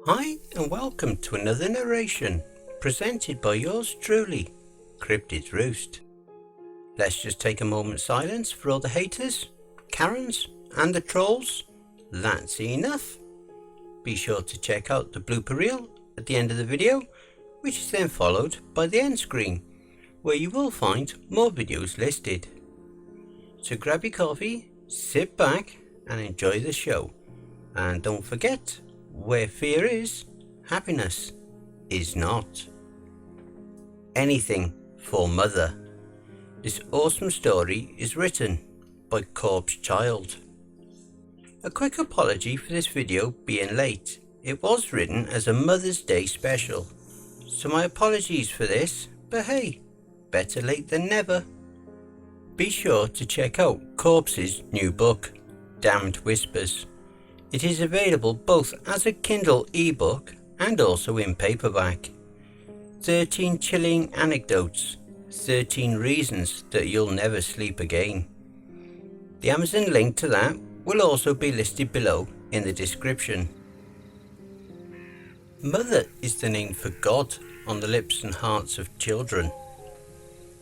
Hi and welcome to another narration presented by yours truly, Cryptid's Roost. Let's just take a moment's silence for all the haters, Karens and the trolls. That's enough. Be sure to check out the blooper reel at the end of the video, which is then followed by the end screen, where you will find more videos listed. So grab your coffee, sit back and enjoy the show. And don't forget, where fear is, happiness is not. Anything for Mother. This awesome story is written by Corpse Child. A quick apology for this video being late. It was written as a Mother's Day special, so my apologies for this, but hey, better late than never. Be sure to check out Corpse's new book, Damned Whispers. It is available both as a Kindle ebook and also in paperback. 13 chilling anecdotes, 13 reasons that you'll never sleep again. The Amazon link to that will also be listed below in the description. Mother is the name for God on the lips and hearts of children.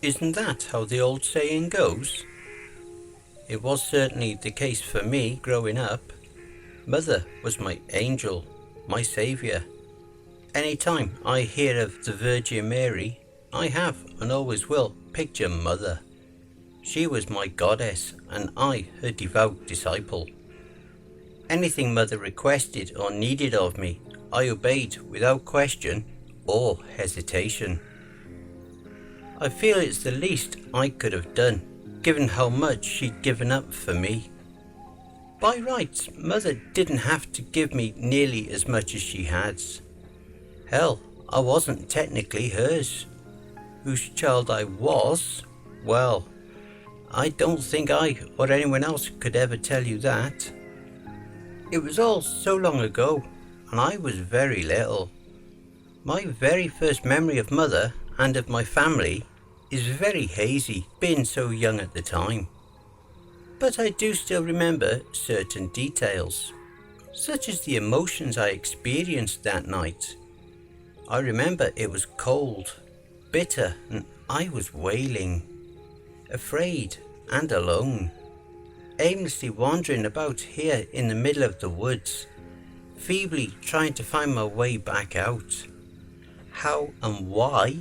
Isn't that how the old saying goes? It was certainly the case for me growing up. Mother was my angel, my saviour. Anytime I hear of the Virgin Mary, I have and always will picture Mother. She was my goddess and I her devout disciple. Anything Mother requested or needed of me, I obeyed without question or hesitation. I feel it's the least I could have done, given how much she'd given up for me. By rights, Mother didn't have to give me nearly as much as she has. Hell, I wasn't technically hers. Whose child I was? Well, I don't think I or anyone else could ever tell you that. It was all so long ago, and I was very little. My very first memory of Mother and of my family is very hazy, being so young at the time. But I do still remember certain details, such as the emotions I experienced that night. I remember it was cold, bitter, and I was wailing, afraid and alone, aimlessly wandering about here in the middle of the woods, feebly trying to find my way back out. How and why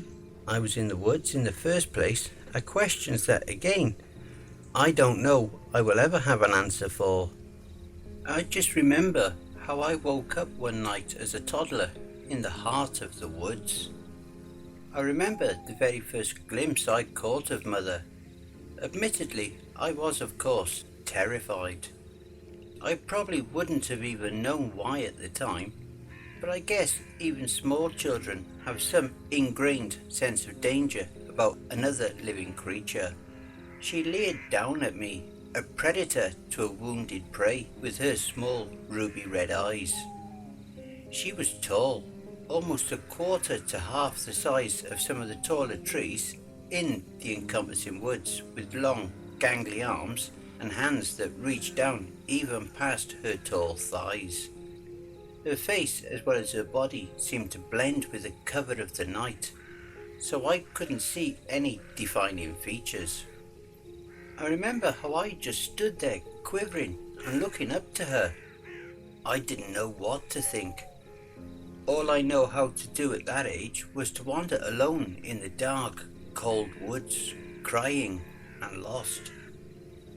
I was in the woods in the first place are questions that, again, I don't know I will ever have an answer for. I just remember how I woke up one night as a toddler in the heart of the woods. I remember the very first glimpse I caught of Mother. Admittedly, I was of course terrified. I probably wouldn't have even known why at the time, but I guess even small children have some ingrained sense of danger about another living creature. She leered down at me, a predator to a wounded prey, with her small ruby red eyes. She was tall, almost a quarter to half the size of some of the taller trees in the encompassing woods, with long, gangly arms and hands that reached down even past her tall thighs. Her face, as well as her body, seemed to blend with the cover of the night, so I couldn't see any defining features. I remember how I just stood there quivering and looking up to her. I didn't know what to think. All I know how to do at that age was to wander alone in the dark, cold woods, crying and lost.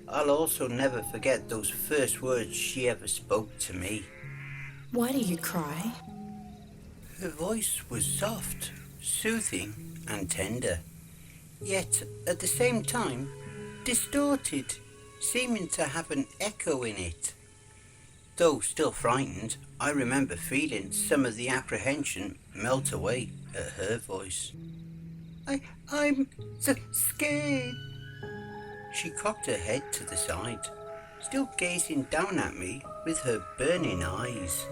I'll also never forget those first words she ever spoke to me. Why do you cry? Her voice was soft, soothing and tender, yet at the same time distorted, seeming to have an echo in it. Though still frightened, I remember feeling some of the apprehension melt away at her voice. I'm so scared. She cocked her head to the side, still gazing down at me with her burning eyes.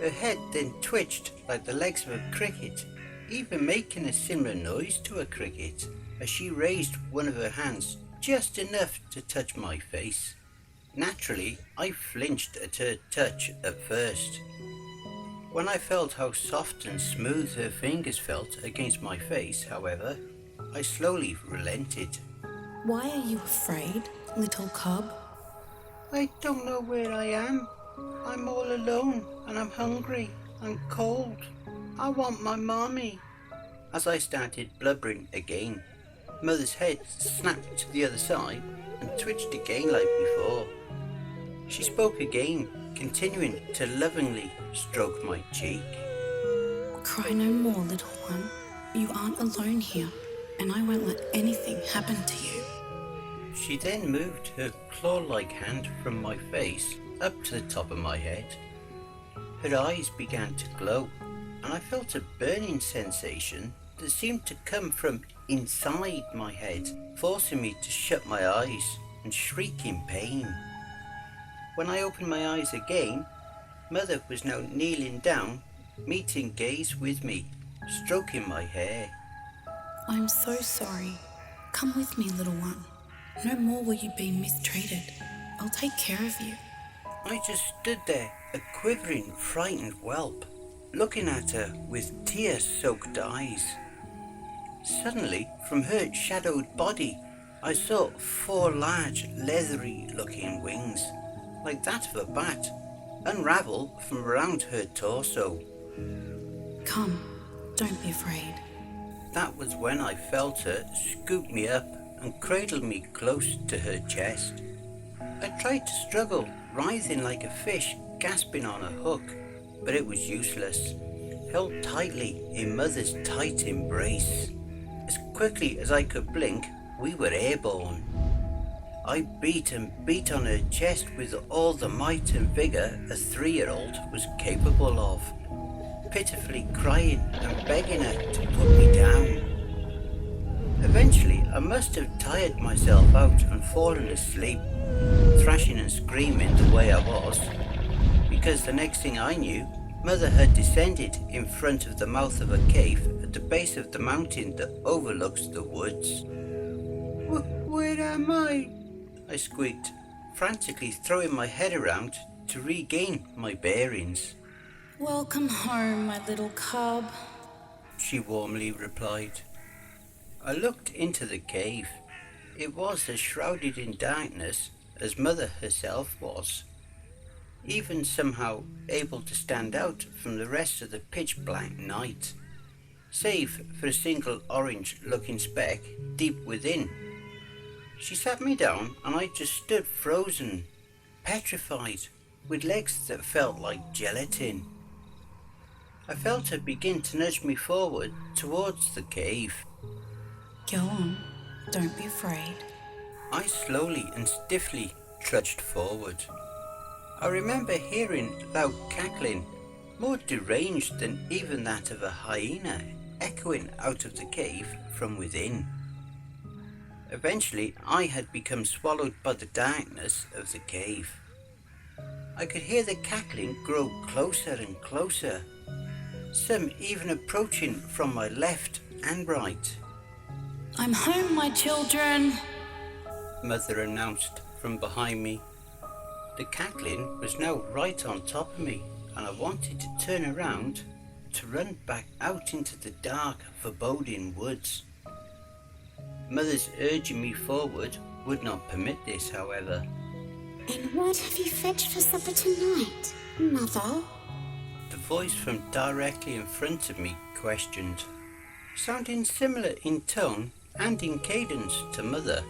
Her head then twitched like the legs of a cricket, even making a similar noise to a cricket, as she raised one of her hands just enough to touch my face. Naturally, I flinched at her touch at first. When I felt how soft and smooth her fingers felt against my face, however, I slowly relented. Why are you afraid, little cub? I don't know where I am. I'm all alone and I'm hungry and cold. I want my mommy. As I started blubbering again, Mother's head snapped to the other side and twitched again like before. She spoke again, continuing to lovingly stroke my cheek. Cry no more, little one. You aren't alone here, and I won't let anything happen to you. She then moved her claw-like hand from my face up to the top of my head. Her eyes began to glow, and I felt a burning sensation that seemed to come from inside my head, forcing me to shut my eyes and shriek in pain. When I opened my eyes again, Mother was now kneeling down, meeting gaze with me, stroking my hair. I'm so sorry. Come with me, little one. No more will you be mistreated. I'll take care of you. I just stood there, a quivering, frightened whelp, looking at her with tear-soaked eyes. Suddenly, from her shadowed body, I saw 4 large, leathery-looking wings, like that of a bat, unravel from around her torso. Come, don't be afraid. That was when I felt her scoop me up and cradle me close to her chest. I tried to struggle, writhing like a fish gasping on a hook, but it was useless. Held tightly in Mother's tight embrace. As quickly as I could blink, we were airborne. I beat and beat on her chest with all the might and vigour a 3-year-old was capable of, pitifully crying and begging her to put me down. Eventually, I must have tired myself out and fallen asleep, thrashing and screaming the way I was, because the next thing I knew, Mother had descended in front of the mouth of a cave at the base of the mountain that overlooks the woods. Where am I? I squeaked, frantically throwing my head around to regain my bearings. Welcome home, my little cub. She warmly replied. I looked into the cave. It was as shrouded in darkness as Mother herself was, even somehow able to stand out from the rest of the pitch-black night, save for a single orange-looking speck deep within. She sat me down and I just stood frozen, petrified, with legs that felt like gelatin. I felt her begin to nudge me forward towards the cave. Go on, don't be afraid. I slowly and stiffly trudged forward. I remember hearing loud cackling, more deranged than even that of a hyena, echoing out of the cave from within. Eventually, I had become swallowed by the darkness of the cave. I could hear the cackling grow closer and closer, some even approaching from my left and right. I'm home, my children. Mother announced from behind me. The cackling was now right on top of me, and I wanted to turn around to run back out into the dark, foreboding woods. Mother's urging me forward would not permit this, however. And what have you fetched for supper tonight, Mother? The voice from directly in front of me questioned, sounding similar in tone and in cadence to Mother,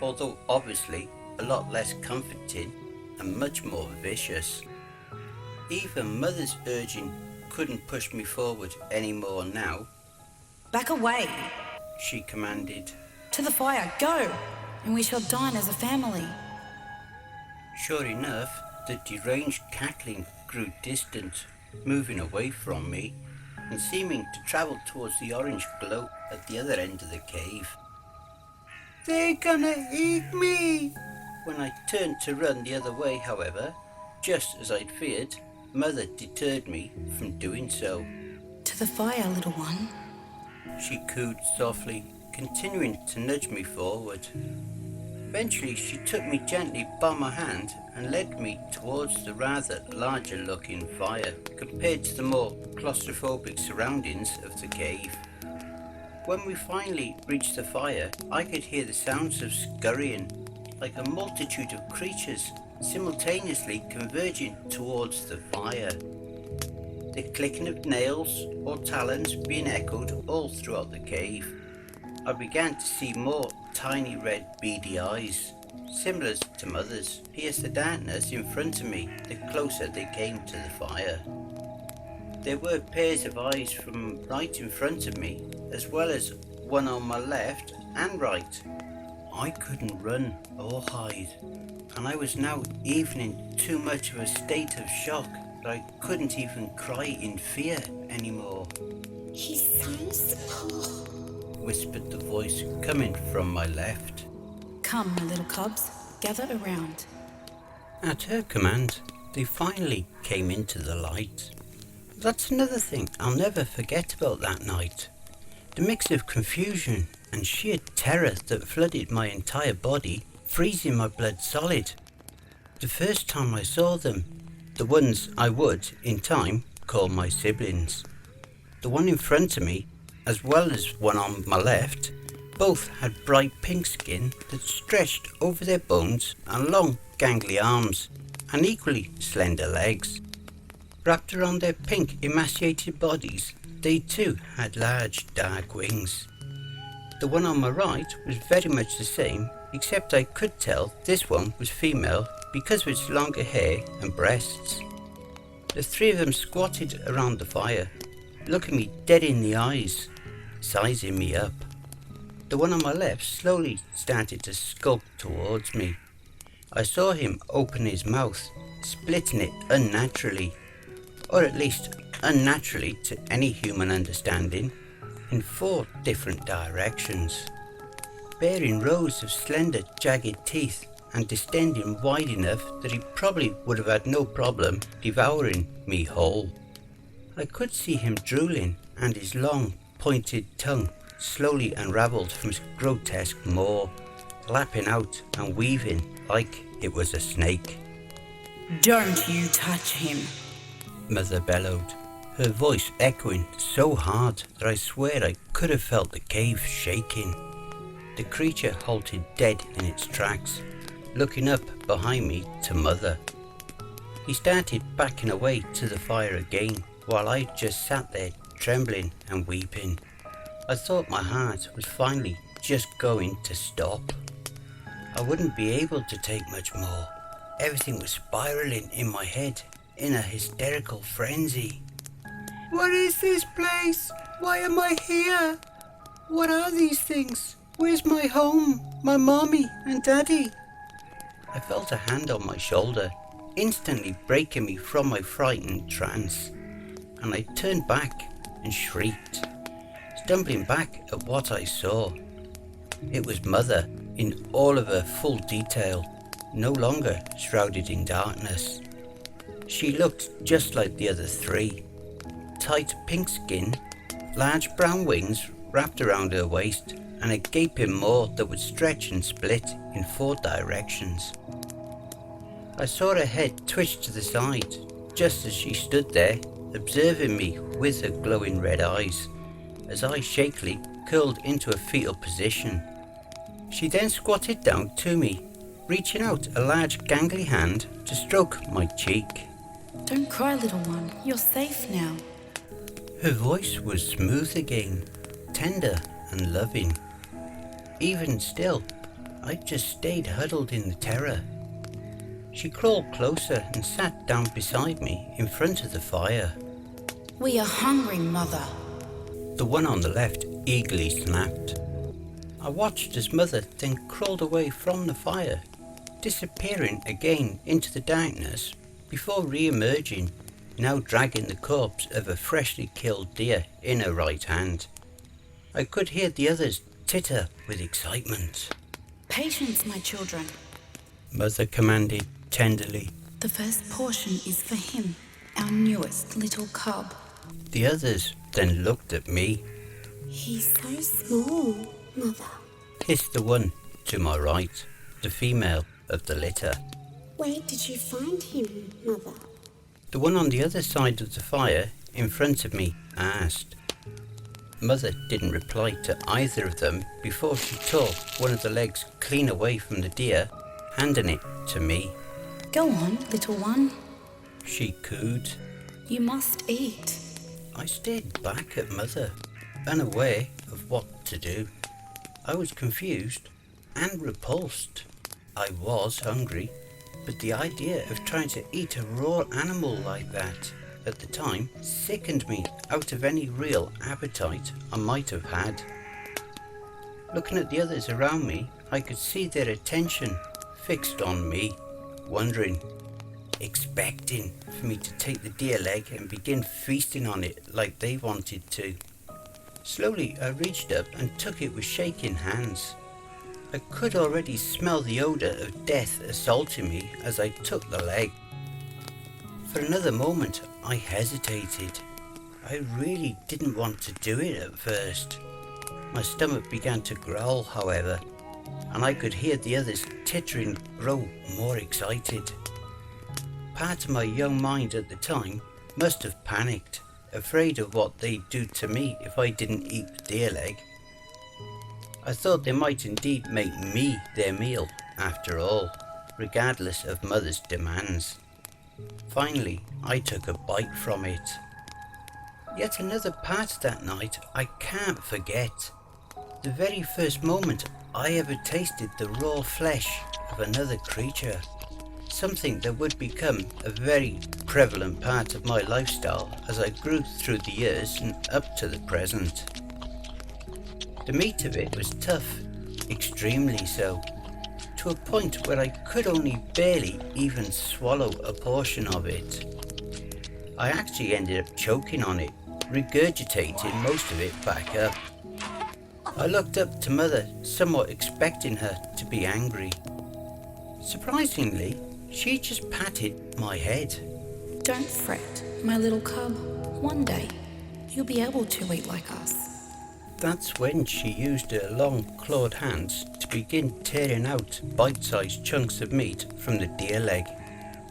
although obviously a lot less comforting and much more vicious. Even Mother's urging couldn't push me forward anymore now. Back away. She commanded. To the fire, go, and we shall dine as a family. Sure enough, the deranged cackling grew distant, moving away from me and seeming to travel towards the orange glow at the other end of the cave. They're gonna eat me! When I turned to run the other way, however, just as I'd feared, Mother deterred me from doing so. To the fire, little one. She cooed softly, continuing to nudge me forward. Eventually she took me gently by my hand and led me towards the rather larger looking fire compared to the more claustrophobic surroundings of the cave. When we finally reached the fire, I could hear the sounds of scurrying, like a multitude of creatures simultaneously converging towards the fire. The clicking of nails or talons being echoed all throughout the cave. I began to see more tiny red beady eyes, similar to Mother's, pierce the darkness in front of me the closer they came to the fire. There were pairs of eyes from right in front of me, as well as one on my left and right. I couldn't run or hide, and I was now even in too much of a state of shock that I couldn't even cry in fear anymore. He sounds small, Whispered the voice coming from my left. Come, my little cubs, gather around. At her command, they finally came into the light. That's another thing I'll never forget about that night. The mix of confusion and sheer terror that flooded my entire body, freezing my blood solid. The first time I saw them, the ones I would, in time, call my siblings. The one in front of me, as well as one on my left, both had bright pink skin that stretched over their bones and long gangly arms, and equally slender legs. Wrapped around their pink emaciated bodies, they too had large dark wings. The one on my right was very much the same, except I could tell this one was female because of its longer hair and breasts. The three of them squatted around the fire, looking me dead in the eyes, sizing me up. The one on my left slowly started to skulk towards me. I saw him open his mouth, splitting it unnaturally, or at least unnaturally to any human understanding, in 4 different directions, bearing rows of slender, jagged teeth and distending wide enough that he probably would have had no problem devouring me whole. I could see him drooling, and his long, pointed tongue slowly unravelled from his grotesque maw, lapping out and weaving like it was a snake. Don't you touch him. Mother bellowed, her voice echoing so hard that I swear I could have felt the cave shaking. The creature halted dead in its tracks, looking up behind me to Mother. He started backing away to the fire again, while I just sat there trembling and weeping. I thought my heart was finally just going to stop. I wouldn't be able to take much more. Everything was spiraling in my head in a hysterical frenzy. What is this place? Why am I here? What are these things? Where's my home, my mommy and daddy? I felt a hand on my shoulder, instantly breaking me from my frightened trance, and I turned back and shrieked, stumbling back at what I saw. It was Mother in all of her full detail, no longer shrouded in darkness. She looked just like the other 3. Tight pink skin, large brown wings wrapped around her waist, and a gaping maw that would stretch and split in 4 directions. I saw her head twitch to the side, just as she stood there, observing me with her glowing red eyes, as I shakily curled into a fetal position. She then squatted down to me, reaching out a large gangly hand to stroke my cheek. Don't cry, little one. You're safe now. Her voice was smooth again, tender and loving. Even still, I just stayed huddled in the terror. She crawled closer and sat down beside me in front of the fire. We are hungry, Mother. The one on the left eagerly snapped. I watched as Mother then crawled away from the fire, disappearing again into the darkness before re-emerging, now dragging the corpse of a freshly killed deer in her right hand. I could hear the others titter with excitement. Patience, my children. Mother commanded tenderly. The first portion is for him, our newest little cub. The others then looked at me. He's so small, Mother. Hissed the one to my right. the female of the litter. Where did you find him, Mother? The one on the other side of the fire in front of me, I asked. Mother didn't reply to either of them before she tore one of the legs clean away from the deer, handing it to me. Go on, little one. She cooed. You must eat. I stared back at Mother, unaware of what to do. I was confused and repulsed. I was hungry, but the idea of trying to eat a raw animal like that at the time sickened me out of any real appetite I might have had. Looking at the others around me, I could see their attention fixed on me, wondering, expecting for me to take the deer leg and begin feasting on it like they wanted to. Slowly I reached up and took it with shaking hands. I could already smell the odour of death assaulting me as I took the leg. For another moment I hesitated. I really didn't want to do it at first. My stomach began to growl, however, and I could hear the others tittering grow more excited. Part of my young mind at the time must have panicked, afraid of what they'd do to me if I didn't eat the deer leg. I thought they might indeed make me their meal, after all, regardless of Mother's demands. Finally, I took a bite from it. Yet another part of that night I can't forget. The very first moment I ever tasted the raw flesh of another creature. Something that would become a very prevalent part of my lifestyle as I grew through the years and up to the present. The meat of it was tough, extremely so, to a point where I could only barely even swallow a portion of it. I actually ended up choking on it, regurgitating most of it back up. I looked up to Mother, somewhat expecting her to be angry. Surprisingly, she just patted my head. Don't fret, my little cub. One day, you'll be able to eat like us. That's when she used her long clawed hands to begin tearing out bite-sized chunks of meat from the deer leg.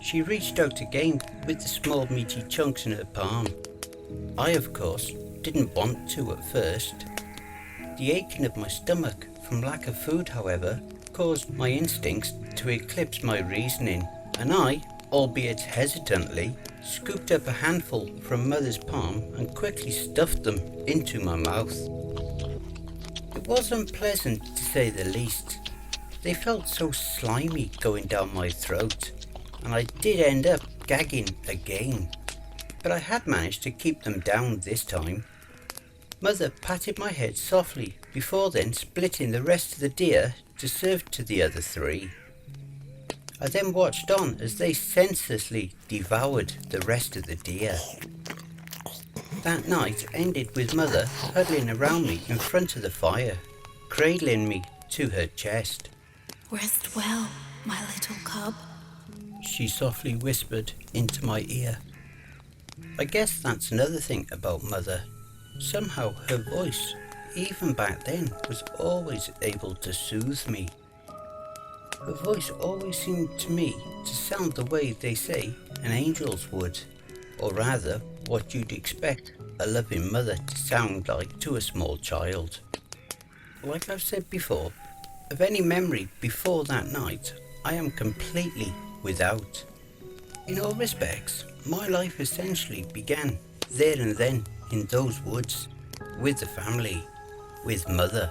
She reached out again with the small meaty chunks in her palm. I, of course, didn't want to at first. The aching of my stomach from lack of food, however, caused my instincts to eclipse my reasoning, and I, albeit hesitantly, scooped up a handful from Mother's palm and quickly stuffed them into my mouth. It was unpleasant, to say the least. They felt so slimy going down my throat, and I did end up gagging again, but I had managed to keep them down this time. Mother patted my head softly before then splitting the rest of the deer to serve to the other three. I then watched on as they senselessly devoured the rest of the deer. That night ended with Mother huddling around me in front of the fire, cradling me to her chest. Rest well, my little cub. She softly whispered into my ear. I guess that's another thing about Mother. Somehow her voice, even back then, was always able to soothe me. Her voice always seemed to me to sound the way they say an angel's would, or rather what you'd expect a loving mother to sound like to a small child. Like I've said before, of any memory before that night, I am completely without. In all respects, my life essentially began there and then in those woods, with the family, with Mother.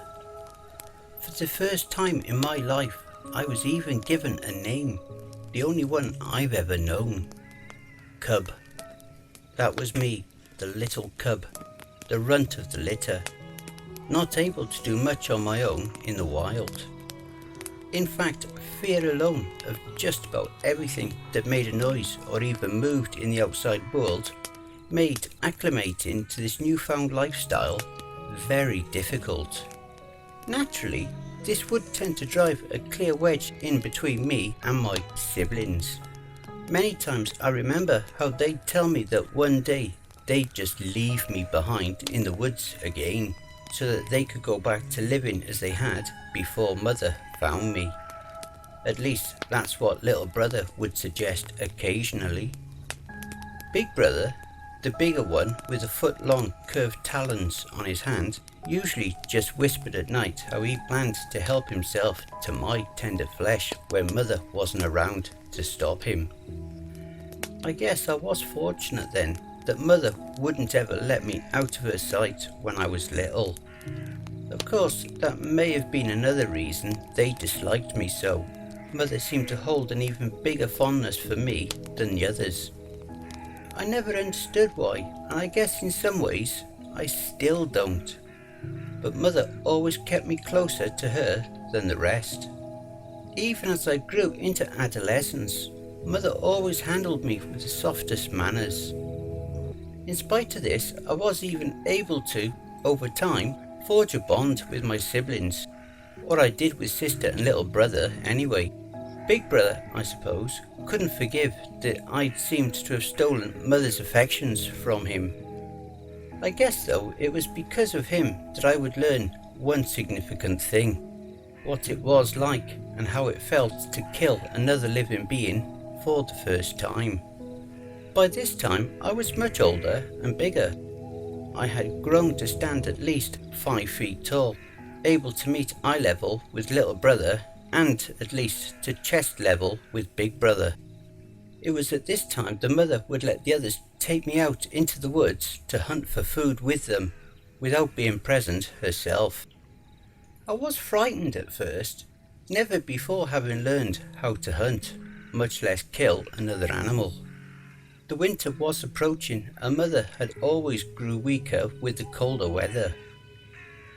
For the first time in my life, I was even given a name, the only one I've ever known. Cub. That was me, the little cub, the runt of the litter, not able to do much on my own in the wild. In fact, fear alone of just about everything that made a noise or even moved in the outside world made acclimating to this newfound lifestyle very difficult. Naturally, this would tend to drive a clear wedge in between me and my siblings. Many times I remember how they'd tell me that one day they'd just leave me behind in the woods again, so that they could go back to living as they had before Mother found me. At least that's what little brother would suggest occasionally. Big brother, the bigger one with the foot-long curved talons on his hand, usually just whispered at night how he planned to help himself to my tender flesh when mother wasn't around to stop him. I guess I was fortunate then that mother wouldn't ever let me out of her sight when I was little. Of course, that may have been another reason they disliked me so. Mother seemed to hold an even bigger fondness for me than the others. I never understood why, and I guess in some ways I still don't. But mother always kept me closer to her than the rest. Even as I grew into adolescence, mother always handled me with the softest manners. In spite of this, I was even able to, over time, forge a bond with my siblings. Or I did with sister and little brother anyway. Big brother, I suppose, couldn't forgive that I'd seemed to have stolen mother's affections from him. I guess though it was because of him that I would learn one significant thing. What it was like and how it felt to kill another living being for the first time. By this time I was much older and bigger. I had grown to stand at least 5 feet tall, able to meet eye level with little brother and at least to chest level with big brother. It was at this time the mother would let the others take me out into the woods to hunt for food with them, without being present herself. I was frightened at first, never before having learned how to hunt, much less kill another animal. The winter was approaching and mother had always grew weaker with the colder weather.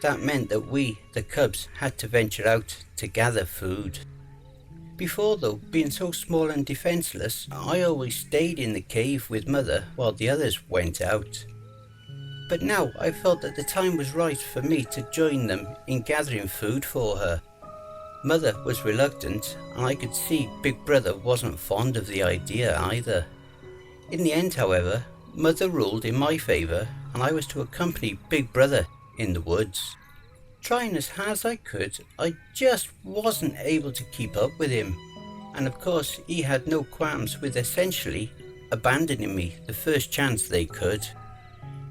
That meant that we, the cubs, had to venture out to gather food. Before though, being so small and defenceless, I always stayed in the cave with mother while the others went out. But now I felt that the time was right for me to join them in gathering food for her. Mother was reluctant and I could see big brother wasn't fond of the idea either. In the end, however, mother ruled in my favour and I was to accompany big brother in the woods. Trying as hard as I could, I just wasn't able to keep up with him. And of course, he had no qualms with essentially abandoning me the first chance they could.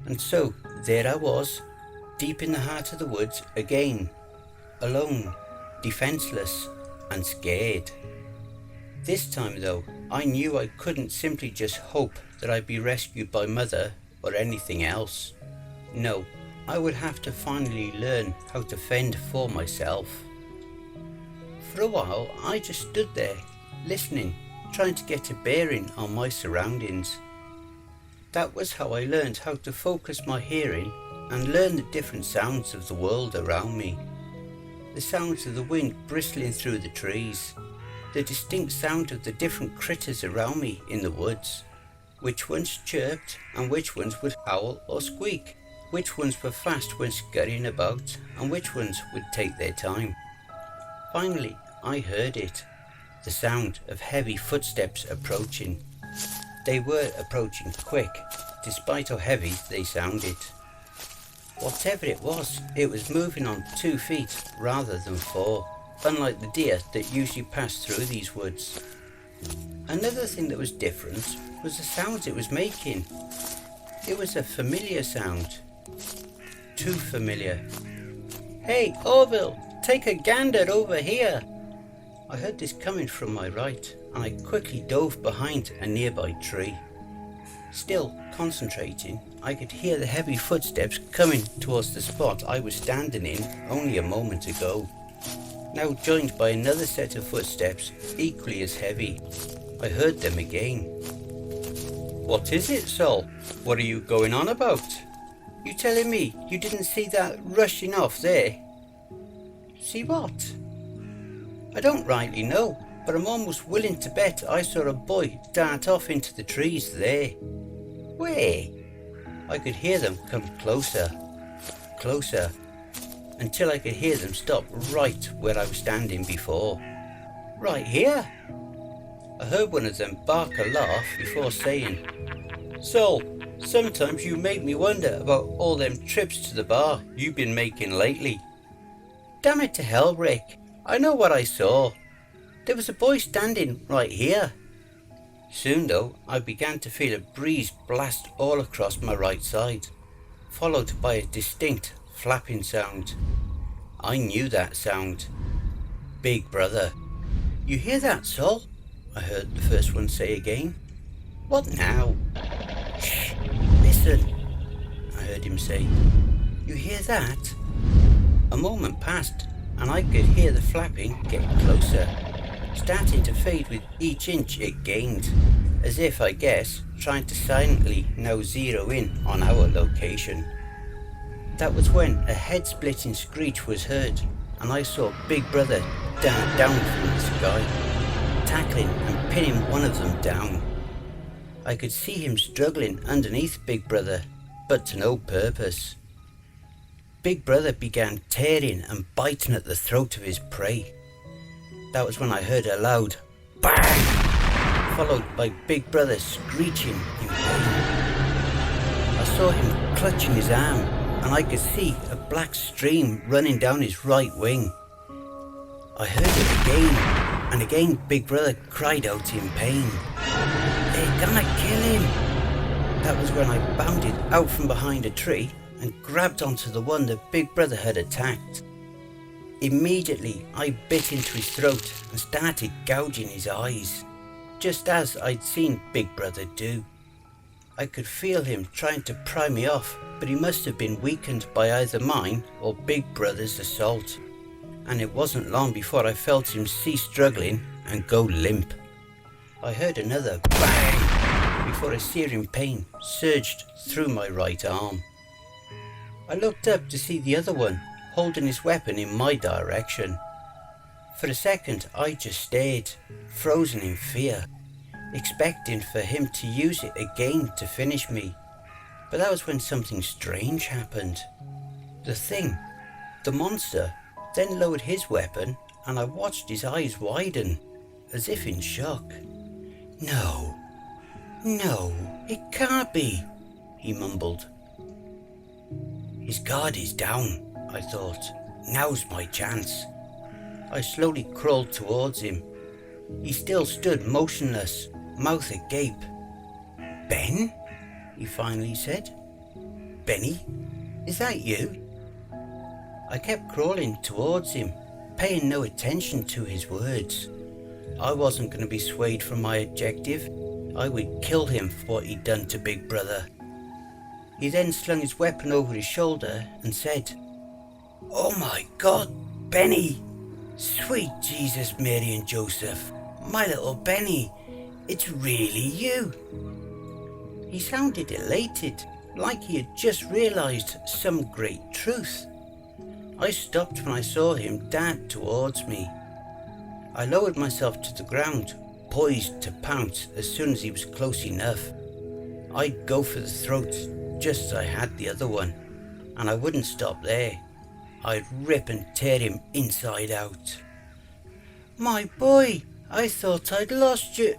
And so, there I was, deep in the heart of the woods again, alone, defenceless, and scared. This time though, I knew I couldn't simply just hope that I'd be rescued by mother or anything else. No, I would have to finally learn how to fend for myself. For a while I just stood there, listening, trying to get a bearing on my surroundings. That was how I learned how to focus my hearing and learn the different sounds of the world around me. The sounds of the wind bristling through the trees, the distinct sound of the different critters around me in the woods, which ones chirped and which ones would howl or squeak, which ones were fast when scurrying about and which ones would take their time. Finally, I heard it, the sound of heavy footsteps approaching. They were approaching quick, despite how heavy they sounded. Whatever it was moving on 2 feet rather than 4, unlike the deer that usually pass through these woods. Another thing that was different was the sounds it was making. It was a familiar sound. Too familiar. "Hey, Orville, take a gander over here." I heard this coming from my right, and I quickly dove behind a nearby tree. Still concentrating, I could hear the heavy footsteps coming towards the spot I was standing in only a moment ago. Now joined by another set of footsteps, equally as heavy. I heard them again. "What is it, Sol? What are you going on about? You telling me you didn't see that rushing off there?" "See what?" "I don't rightly know, but I'm almost willing to bet I saw a boy dart off into the trees there." "Where?" I could hear them come closer, closer, until I could hear them stop right where I was standing before. "Right here." I heard one of them bark a laugh before saying, "Sol, sometimes you make me wonder about all them trips to the bar you've been making lately." "Damn it to hell, Rick. I know what I saw." There was a boy standing right here. Soon though, I began to feel a breeze blast all across my right side, followed by a distinct flapping sound. I knew that sound. Big Brother. You hear that, Sol? I heard the first one say again. What now? Shh, listen, I heard him say. You hear that? A moment passed, and I could hear the flapping getting closer, starting to fade with each inch it gained, as if, I guess, trying to silently now zero in on our location. That was when a head-splitting screech was heard, and I saw Big Brother down from the sky, tackling and pinning one of them down. I could see him struggling underneath Big Brother, but to no purpose. Big Brother began tearing and biting at the throat of his prey. That was when I heard a loud bang, followed by Big Brother screeching in pain. I saw him clutching his arm, and I could see a black stream running down his right wing. I heard it again, and again Big Brother cried out in pain. They're gonna kill him! That was when I bounded out from behind a tree and grabbed onto the one that Big Brother had attacked. Immediately I bit into his throat and started gouging his eyes, just as I'd seen Big Brother do. I could feel him trying to pry me off, but he must have been weakened by either mine or Big Brother's assault, and it wasn't long before I felt him cease struggling and go limp. I heard another bang before a searing pain surged through my right arm. I looked up to see the other one holding his weapon in my direction. For a second I just stared, frozen in fear, expecting for him to use it again to finish me. But that was when something strange happened. The monster, then lowered his weapon, and I watched his eyes widen, as if in shock. No, it can't be, he mumbled. His guard is down, I thought. Now's my chance. I slowly crawled towards him. He still stood motionless, mouth agape. Ben? He finally said. Benny? Is that you? I kept crawling towards him, paying no attention to his words. I wasn't going to be swayed from my objective. I would kill him for what he'd done to Big Brother. He then slung his weapon over his shoulder and said, Oh my God, Benny! Sweet Jesus, Mary and Joseph, my little Benny, it's really you. He sounded elated, like he had just realised some great truth. I stopped when I saw him dart towards me. I lowered myself to the ground, poised to pounce as soon as he was close enough. I'd go for the throat, just as I had the other one, and I wouldn't stop there. I'd rip and tear him inside out. My boy, I thought I'd lost you.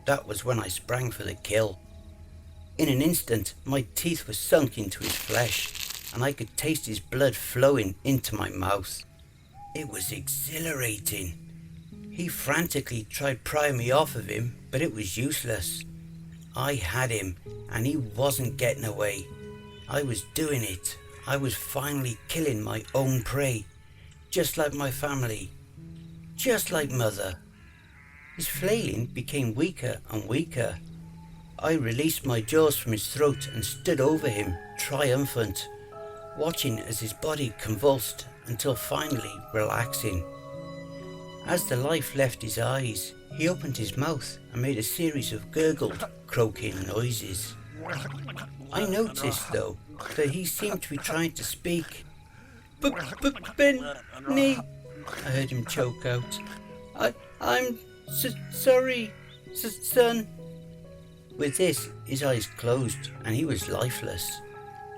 That was when I sprang for the kill. In an instant, my teeth were sunk into his flesh, and I could taste his blood flowing into my mouth. It was exhilarating. He frantically tried prying me off of him, but it was useless. I had him, and he wasn't getting away. I was doing it. I was finally killing my own prey, just like my family, just like Mother. His flailing became weaker and weaker. I released my jaws from his throat and stood over him, triumphant, watching as his body convulsed until finally relaxing. As the life left his eyes, he opened his mouth and made a series of gurgled, croaking noises. I noticed, though, that he seemed to be trying to speak. Benny, I heard him choke out. I'm sorry, son. With this, his eyes closed and he was lifeless.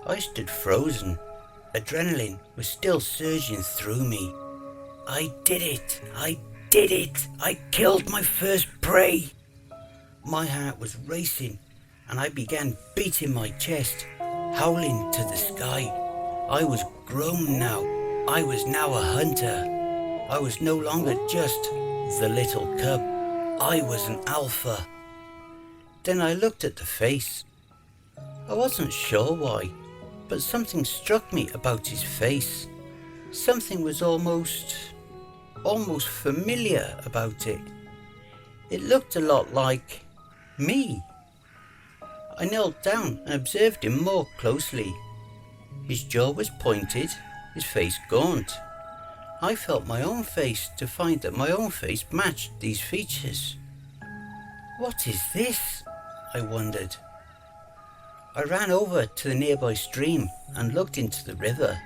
I stood frozen. Adrenaline was still surging through me. I did it! I killed my first prey! My heart was racing, and I began beating my chest, howling to the sky. I was grown now. I was now a hunter. I was no longer just The little cub. I was an alpha. Then I looked at the face. I wasn't sure why, but something struck me about his face. Something was almost familiar about it. It looked a lot like me. I knelt down and observed him more closely. His jaw was pointed, his face gaunt. I felt my own face to find that my own face matched these features. What is this? I wondered. I ran over to the nearby stream and looked into the river.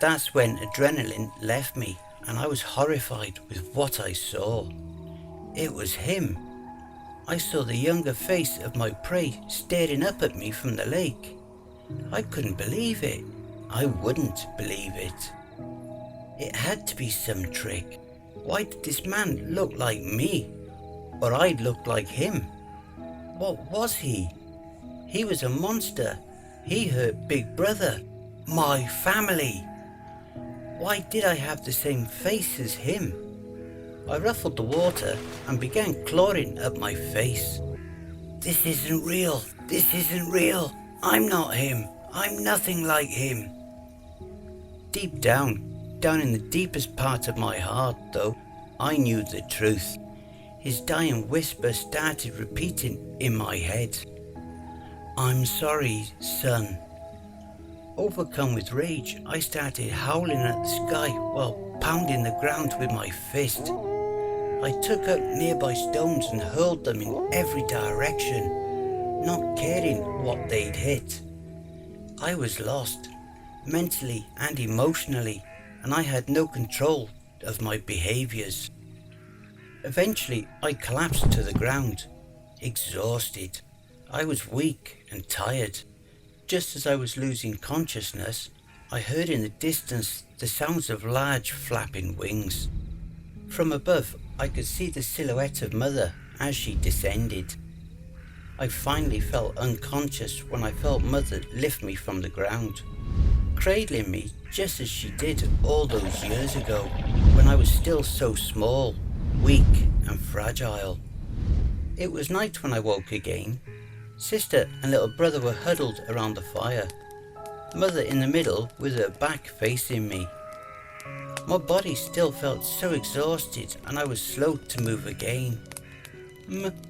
That's when adrenaline left me and I was horrified with what I saw. It was him. I saw the younger face of my prey staring up at me from the lake. I couldn't believe it. I wouldn't believe it. It had to be some trick. Why did this man look like me? Or I'd look like him? What was he? He was a monster. He hurt Big Brother. My family. Why did I have the same face as him? I ruffled the water and began clawing at my face. This isn't real. This isn't real. I'm not him. I'm nothing like him. Deep down in the deepest part of my heart, though, I knew the truth. His dying whisper started repeating in my head. I'm sorry, son. Overcome with rage, I started howling at the sky while pounding the ground with my fist. I took out nearby stones and hurled them in every direction, not caring what they'd hit. I was lost, mentally and emotionally, and I had no control of my behaviours. Eventually, I collapsed to the ground, exhausted. I was weak and tired. Just as I was losing consciousness, I heard in the distance the sounds of large flapping wings. From above, I could see the silhouette of Mother as she descended. I finally felt unconscious when I felt Mother lift me from the ground, cradling me just as she did all those years ago, when I was still so small, weak and fragile. It was night when I woke again. Sister and little brother were huddled around the fire, Mother in the middle with her back facing me. My body still felt so exhausted and I was slow to move again.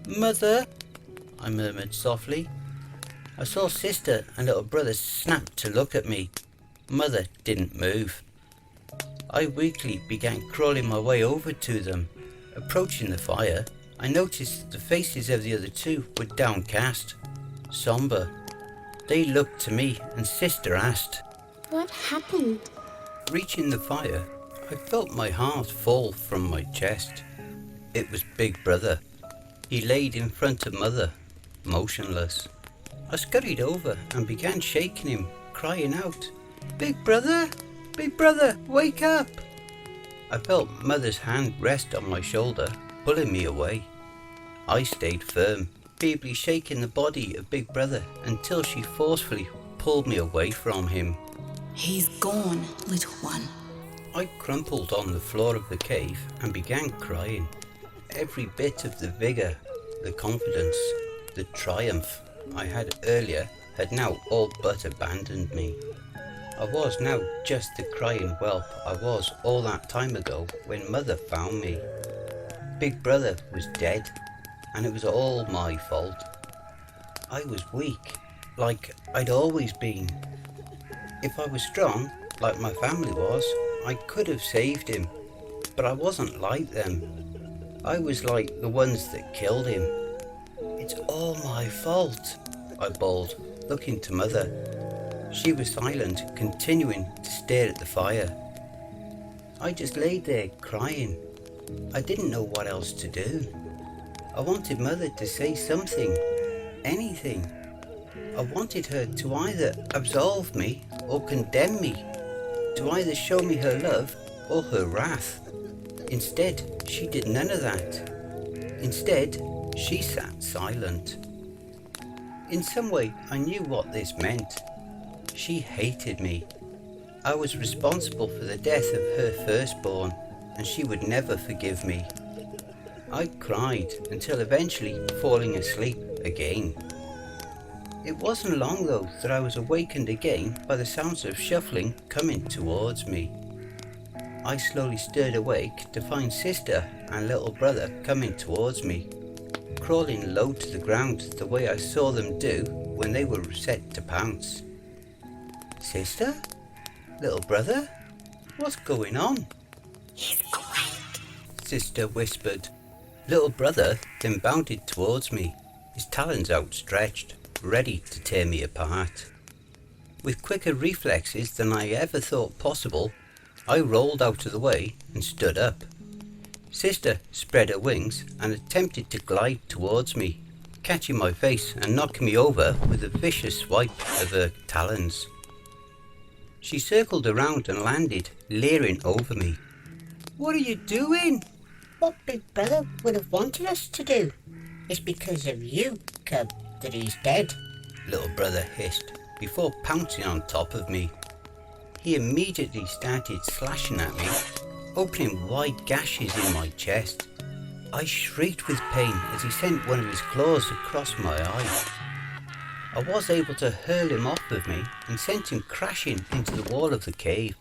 Mother, I murmured softly. I saw Sister and little brother snap to look at me. Mother didn't move. I weakly began crawling my way over to them. Approaching the fire, I noticed the faces of the other two were downcast, somber. They looked to me and Sister asked, What happened? Reaching the fire, I felt my heart fall from my chest. It was Big Brother. He laid in front of Mother, motionless. I scurried over and began shaking him, crying out, Big Brother! Big Brother, wake up! I felt Mother's hand rest on my shoulder, pulling me away. I stayed firm, feebly shaking the body of Big Brother until she forcefully pulled me away from him. He's gone, little one. I crumpled on the floor of the cave and began crying. Every bit of the vigour, the confidence, the triumph I had earlier had now all but abandoned me. I was now just the crying whelp I was all that time ago when Mother found me. Big Brother was dead, and it was all my fault. I was weak, like I'd always been. If I was strong, like my family was, I could have saved him, but I wasn't like them. I was like the ones that killed him. It's all my fault, I bawled, looking to Mother. She was silent, continuing to stare at the fire. I just lay there crying. I didn't know what else to do. I wanted Mother to say something, anything. I wanted her to either absolve me or condemn me, to either show me her love or her wrath. Instead, she did none of that. Instead, she sat silent. In some way, I knew what this meant. She hated me. I was responsible for the death of her firstborn, and she would never forgive me. I cried until eventually falling asleep again. It wasn't long though that I was awakened again by the sounds of shuffling coming towards me. I slowly stirred awake to find sister and little brother coming towards me, crawling low to the ground the way I saw them do when they were set to pounce. Sister? Little brother? What's going on? He's awake, Sister whispered. Little brother then bounded towards me, his talons outstretched, ready to tear me apart. With quicker reflexes than I ever thought possible, I rolled out of the way and stood up. Sister spread her wings and attempted to glide towards me, catching my face and knocking me over with a vicious swipe of her talons. She circled around and landed, leering over me. What are you doing? What Big Brother would have wanted us to do. It's because of you, Cub, that he's dead. Little brother hissed before pouncing on top of me. He immediately started slashing at me, opening wide gashes in my chest. I shrieked with pain as he sent one of his claws across my eye. I was able to hurl him off of me and sent him crashing into the wall of the cave.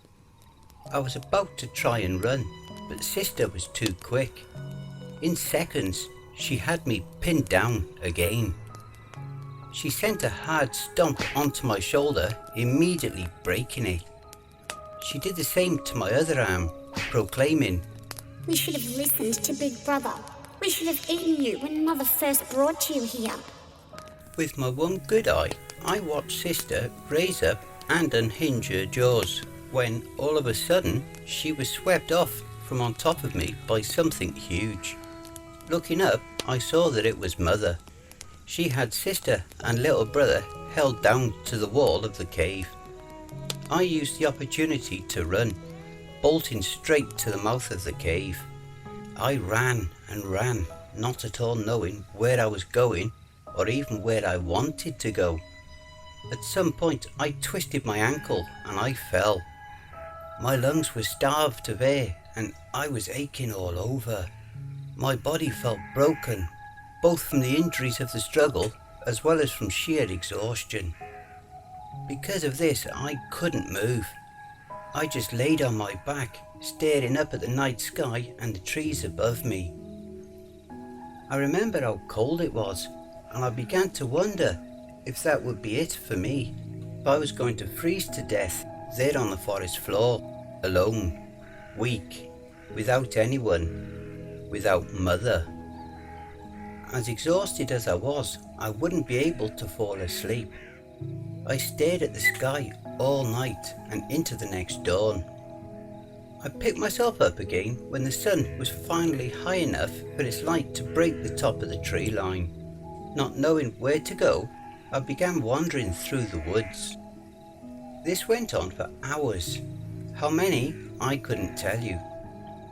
I was about to try and run, but sister was too quick. In seconds, she had me pinned down again. She sent a hard stomp onto my shoulder, immediately breaking it. She did the same to my other arm, proclaiming, We should have listened to Big Brother. We should have eaten you when Mother first brought you here. With my one good eye, I watched sister raise up and unhinge her jaws, when all of a sudden she was swept off from on top of me by something huge. Looking up, I saw that it was Mother. She had sister and little brother held down to the wall of the cave. I used the opportunity to run, bolting straight to the mouth of the cave. I ran and ran, not at all knowing where I was going or even where I wanted to go. At some point I twisted my ankle and I fell. My lungs were starved of air and I was aching all over. My body felt broken, both from the injuries of the struggle as well as from sheer exhaustion. Because of this, I couldn't move. I just laid on my back, staring up at the night sky and the trees above me. I remember how cold it was, and I began to wonder if that would be it for me, if I was going to freeze to death there on the forest floor, alone, weak, without anyone, without Mother. As exhausted as I was, I wouldn't be able to fall asleep. I stared at the sky all night and into the next dawn. I picked myself up again when the sun was finally high enough for its light to break the top of the tree line. Not knowing where to go, I began wandering through the woods. This went on for hours. How many, I couldn't tell you.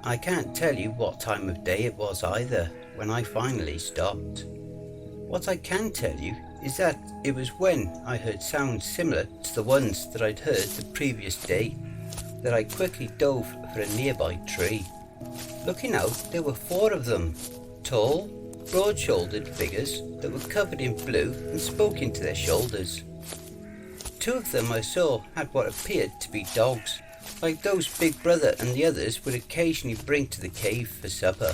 I can't tell you what time of day it was either when I finally stopped. What I can tell you is that it was when I heard sounds similar to the ones that I'd heard the previous day that I quickly dove for a nearby tree. Looking out, there were 4 of them, tall, broad-shouldered figures that were covered in blue and spoke into their shoulders. 2 of them I saw had what appeared to be dogs, like those Big Brother and the others would occasionally bring to the cave for supper.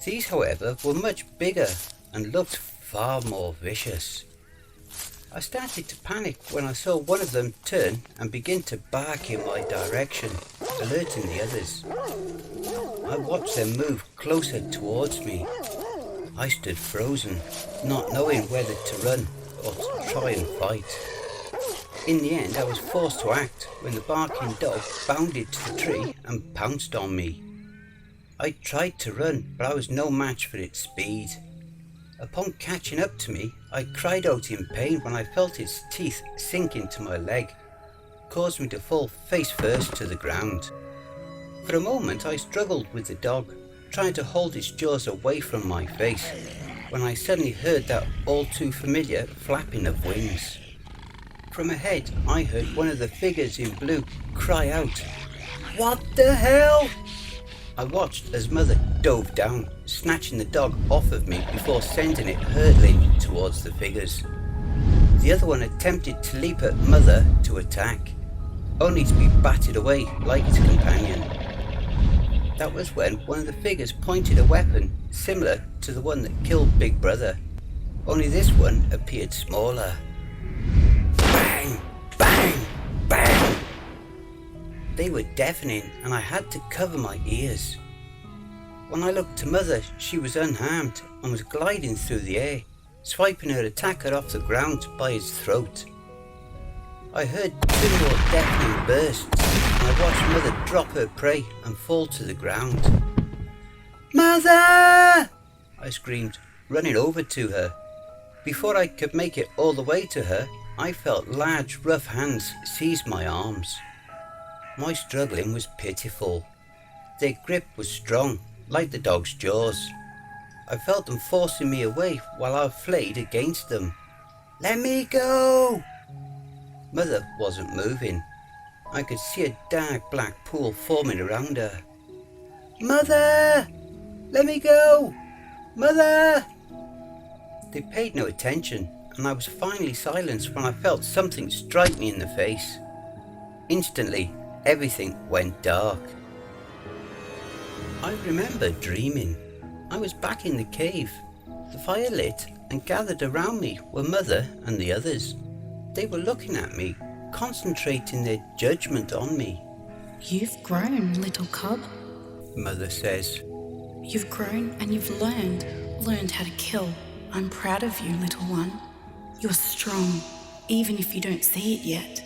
These, however, were much bigger and looked far more vicious. I started to panic when I saw one of them turn and begin to bark in my direction, alerting the others. I watched them move closer towards me. I stood frozen, not knowing whether to run or to try and fight. In the end, I was forced to act when the barking dog bounded to the tree and pounced on me. I tried to run, but I was no match for its speed. Upon catching up to me, I cried out in pain when I felt its teeth sink into my leg, causing me to fall face first to the ground. For a moment I struggled with the dog, trying to hold its jaws away from my face, when I suddenly heard that all too familiar flapping of wings. From ahead I heard one of the figures in blue cry out, "What the hell?" I watched as Mother dove down, snatching the dog off of me before sending it hurtling towards the figures. The other one attempted to leap at Mother to attack, only to be batted away like its companion. That was when one of the figures pointed a weapon similar to the one that killed Big Brother, only this one appeared smaller. Bang! Bang! Bang! They were deafening and I had to cover my ears. When I looked to Mother, she was unharmed and was gliding through the air, swiping her attacker off the ground by his throat. I heard 2 more deafening bursts and I watched Mother drop her prey and fall to the ground. "Mother!" I screamed, running over to her. Before I could make it all the way to her, I felt large, rough hands seize my arms. My struggling was pitiful. Their grip was strong, like the dog's jaws. I felt them forcing me away while I flayed against them. "Let me go!" Mother wasn't moving. I could see a dark black pool forming around her. "Mother! Let me go! Mother!" They paid no attention, and I was finally silenced when I felt something strike me in the face. Instantly, everything went dark. I remember dreaming. I was back in the cave. The fire lit, and gathered around me were Mother and the others. They were looking at me, concentrating their judgment on me. You've grown, little cub. Mother says. You've grown and you've learned how to kill. I'm proud of you, little one. You're strong, even if you don't see it yet.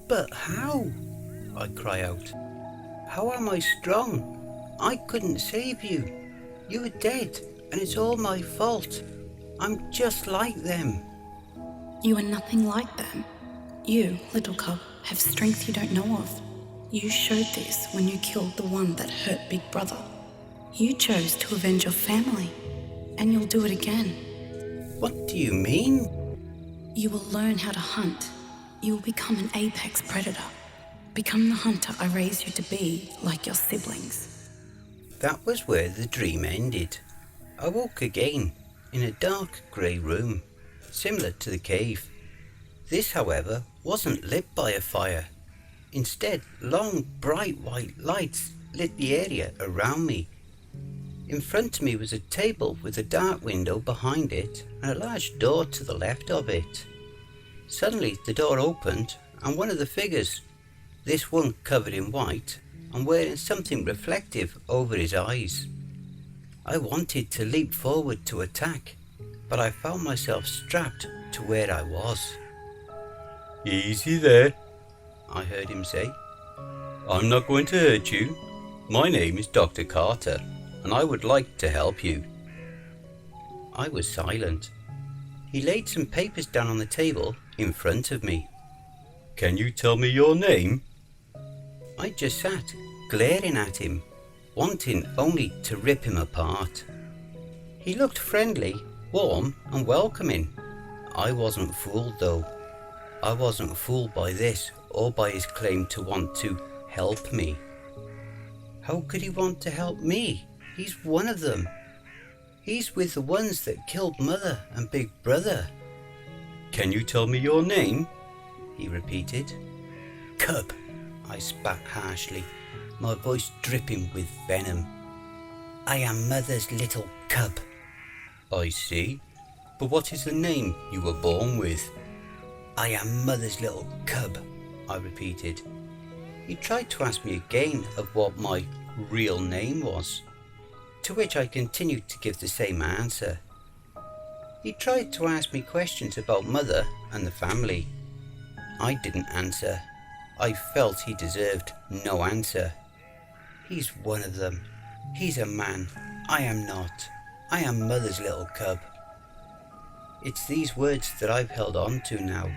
"But how?" I cry out. "How am I strong? I couldn't save you. You were dead, and it's all my fault. I'm just like them." You are nothing like them. You, little cub, have strength you don't know of. You showed this when you killed the one that hurt Big Brother. You chose to avenge your family, and you'll do it again. "What do you mean?" You will learn how to hunt. You will become an apex predator. Become the hunter I raised you to be, like your siblings. That was where the dream ended. I woke again, in a dark grey room, similar to the cave. This, however, wasn't lit by a fire. Instead, long, bright white lights lit the area around me. In front of me was a table with a dark window behind it and a large door to the left of it. Suddenly, the door opened and one of the figures, this one covered in white and wearing something reflective over his eyes. I wanted to leap forward to attack, but I found myself strapped to where I was. "Easy there," I heard him say. "I'm not going to hurt you. My name is Dr. Carter, and I would like to help you." I was silent. He laid some papers down on the table in front of me. "Can you tell me your name?" I just sat, glaring at him, wanting only to rip him apart. He looked friendly, warm and welcoming. I wasn't fooled though. I wasn't fooled by this or by his claim to want to help me. How could he want to help me? He's one of them. He's with the ones that killed Mother and Big Brother. "Can you tell me your name?" he repeated. "Cub," I spat harshly, my voice dripping with venom. "I am Mother's little cub." "I see. But what is the name you were born with?" "I am Mother's little cub," I repeated. He tried to ask me again of what my real name was, to which I continued to give the same answer. He tried to ask me questions about Mother and the family. I didn't answer. I felt he deserved no answer. He's one of them. He's a man. I am not. I am Mother's little cub. It's these words that I've held on to now.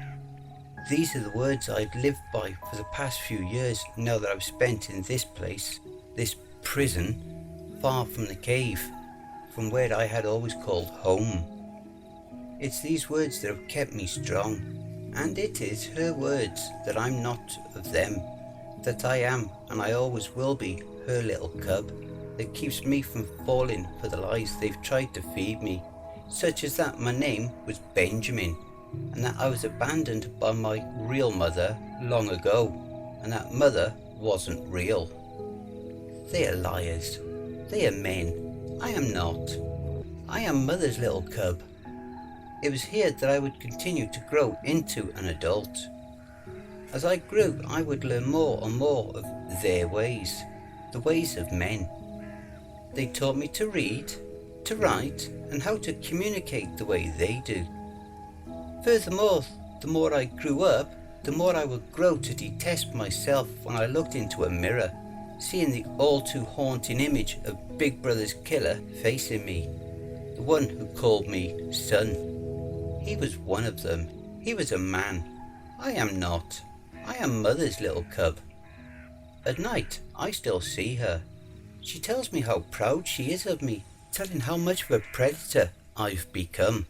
These are the words I've lived by for the past few years now that I've spent in this place, this prison, far from the cave, from where I had always called home. It's these words that have kept me strong, and it is her words that I'm not of them, that I am, and I always will be, her little cub, that keeps me from falling for the lies they've tried to feed me, such as that my name was Benjamin, and that I was abandoned by my real mother long ago, and that mother wasn't real. They are liars. They are men. I am not. I am mother's little cub. It was here that I would continue to grow into an adult. As I grew, I would learn more and more of their ways, the ways of men. They taught me to read, to write, and how to communicate the way they do. Furthermore, the more I grew up, the more I would grow to detest myself when I looked into a mirror, seeing the all too haunting image of Big Brother's killer facing me, the one who called me son. He was one of them. He was a man. I am not. I am mother's little cub. At night, I still see her. She tells me how proud she is of me, telling how much of a predator I've become.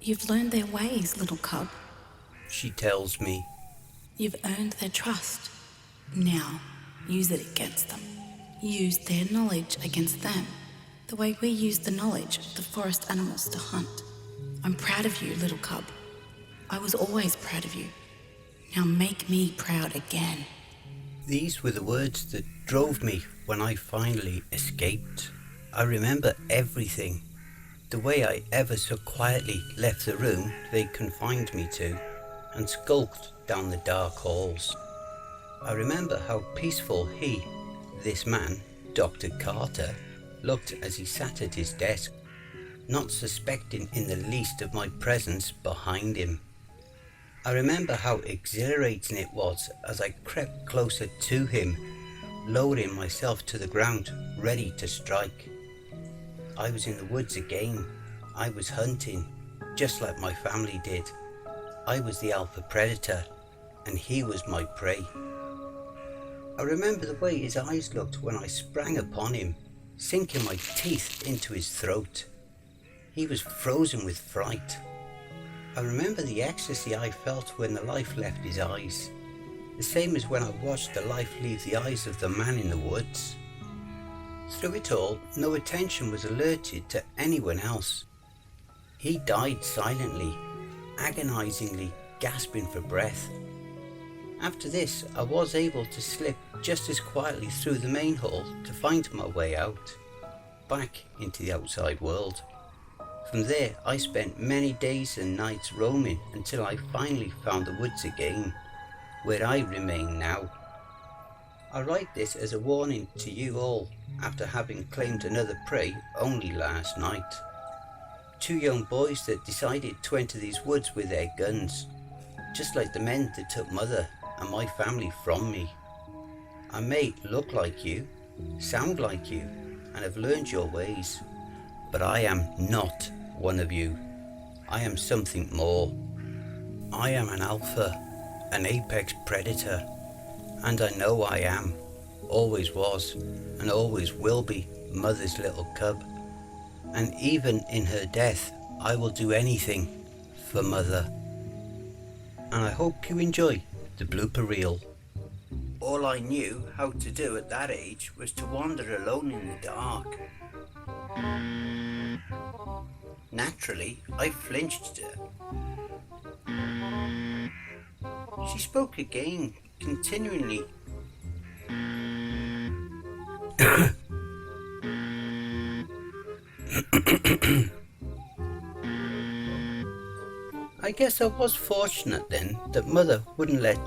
You've learned their ways, little cub. She tells me. You've earned their trust. Now, use it against them. Use their knowledge against them, the way we use the knowledge of the forest animals to hunt. I'm proud of you, little cub. I was always proud of you. Now make me proud again. These were the words that drove me when I finally escaped. I remember everything. The way I ever so quietly left the room they confined me to and skulked down the dark halls. I remember how peaceful he, this man, Dr. Carter, looked as he sat at his desk, not suspecting in the least of my presence behind him. I remember how exhilarating it was as I crept closer to him, lowering myself to the ground, ready to strike. I was in the woods again. I was hunting, just like my family did. I was the alpha predator, and he was my prey. I remember the way his eyes looked when I sprang upon him, sinking my teeth into his throat. He was frozen with fright. I remember the ecstasy I felt when the life left his eyes, the same as when I watched the life leave the eyes of the man in the woods. Through it all, no attention was alerted to anyone else. He died silently, agonizingly, gasping for breath. After this, I was able to slip just as quietly through the main hall to find my way out, back into the outside world. From there, I spent many days and nights roaming until I finally found the woods again, where I remain now. I write this as a warning to you all after having claimed another prey only last night. 2 young boys that decided to enter these woods with their guns, just like the men that took mother and my family from me. I may look like you, sound like you, and have learned your ways, but I am not one of you. I am something more. I am an alpha, an apex predator, and I know I am, always was, and always will be mother's little cub. And even in her death, I will do anything for mother. And I hope you enjoy the blooper reel. All I knew how to do at that age was to wander alone in the dark. Naturally, I flinched at her. She spoke again, continually. I guess I was fortunate then that mother wouldn't let.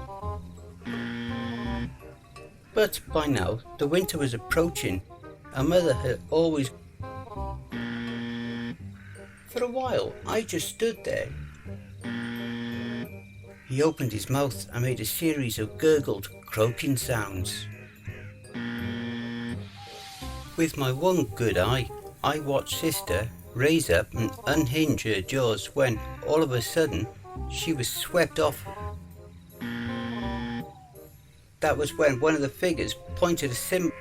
But by now, the winter was approaching, and mother had always. For a while, I just stood there. He opened his mouth and made a series of gurgled, croaking sounds. With my one good eye, I watched sister raise up and unhinge her jaws when, all of a sudden, she was swept off. That was when one of the figures pointed a symbol.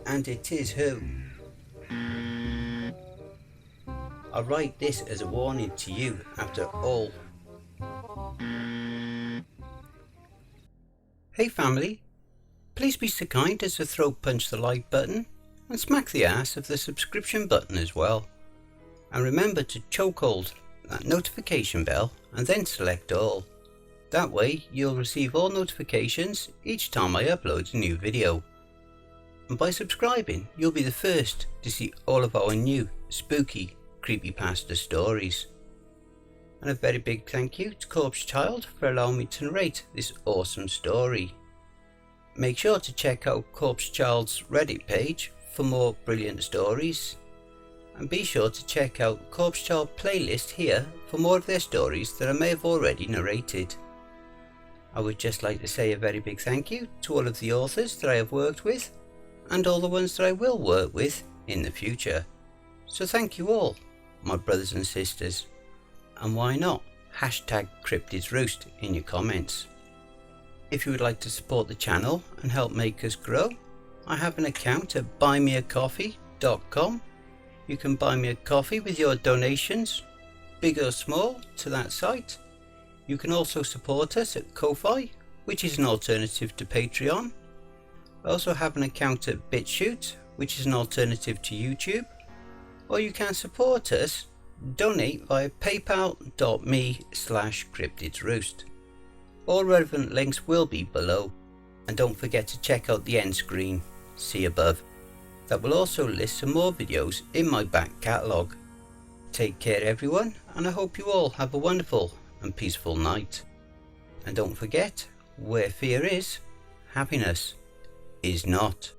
And it is her. I write this as a warning to you after all. Hey family, please be so kind as to throat punch the like button and smack the ass of the subscription button as well. And remember to chokehold that notification bell and then select all. That way you'll receive all notifications each time I upload a new video. And by subscribing you'll be the first to see all of our new spooky creepypasta stories. And a very big thank you to Corpse Child for allowing me to narrate this awesome story. Make sure to check out Corpse Child's Reddit page for more brilliant stories. And be sure to check out Corpse Child playlist here for more of their stories that I may have already narrated. I would just like to say a very big thank you to all of the authors that I have worked with and all the ones that I will work with in the future. So thank you all, my brothers and sisters. And why not hashtag cryptidsroost in your comments. If you would like to support the channel and help make us grow, I have an account at buymeacoffee.com. You can buy me a coffee with your donations, big or small, to that site. You can also support us at Ko-Fi, which is an alternative to Patreon. I also have an account at BitChute, which is an alternative to YouTube. Or you can support us, donate via paypal.me/cryptidsroost. All relevant links will be below. And don't forget to check out the end screen, see above. That will also list some more videos in my back catalogue. Take care everyone, and I hope you all have a wonderful and peaceful night. And don't forget, where fear is, happiness is not.